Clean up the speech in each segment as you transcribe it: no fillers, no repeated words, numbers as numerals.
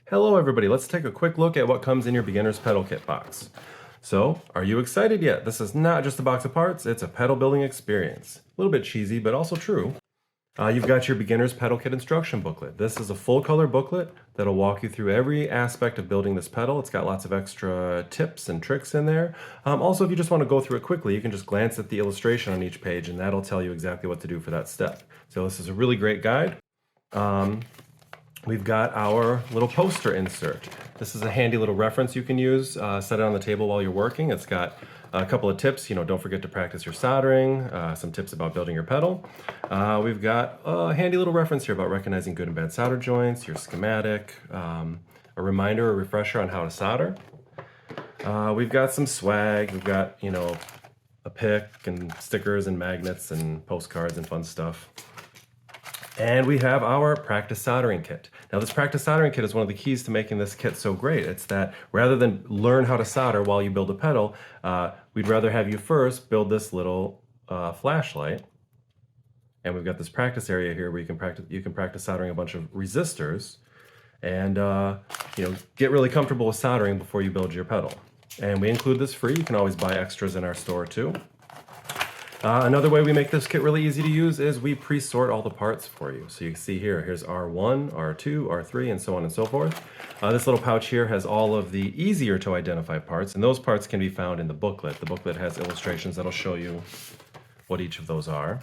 Hello everybody, let's take a quick look at what comes in your beginner's pedal kit box. So, are you excited yet? This is not just a box of parts, it's a pedal building experience. A little bit cheesy, but also true. You've got your beginner's pedal kit instruction booklet. This is a full color booklet that'll walk you through every aspect of building this pedal. It's got lots of extra tips and tricks in there. Also, if you just want to go through it quickly, you can just glance at the illustration on each page and that'll tell you exactly what to do for that step. So this is a really great guide. We've got our little poster insert. This is a handy little reference you can use. Set it on the table while you're working. It's got a couple of tips. Don't forget to practice your soldering, some tips about building your pedal. We've got a handy little reference here about recognizing good and bad solder joints, your schematic, a reminder, a refresher on how to solder. We've got some swag. We've got, a pick and stickers and magnets and postcards and fun stuff. And we have our practice soldering kit. Now this practice soldering kit is one of the keys to making this kit so great. It's that rather than learn how to solder while you build a pedal, we'd rather have you first build this little flashlight. And we've got this practice area here where you can practice soldering a bunch of resistors and get really comfortable with soldering before you build your pedal. And we include this free. You can always buy extras in our store too. Another way we make this kit really easy to use is we pre-sort all the parts for you. So you can see here's R1, R2, R3, and so on and so forth. This little pouch here has all of the easier to identify parts, and those parts can be found in the booklet. The booklet has illustrations that'll show you what each of those are.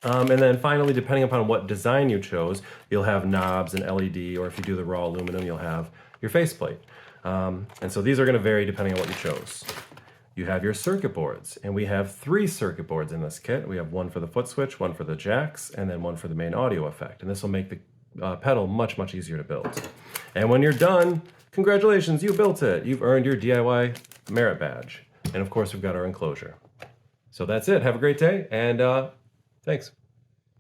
And then finally, depending upon what design you chose, you'll have knobs and LED, or if you do the raw aluminum, you'll have your faceplate. And so these are going to vary depending on what you chose. You have your circuit boards, and we have 3 circuit boards in this kit. We have one for the foot switch, one for the jacks, and then one for the main audio effect. And this will make the pedal much, much easier to build. And when you're done, congratulations, you built it. You've earned your DIY merit badge. And of course, we've got our enclosure. So that's it. Have a great day, and thanks.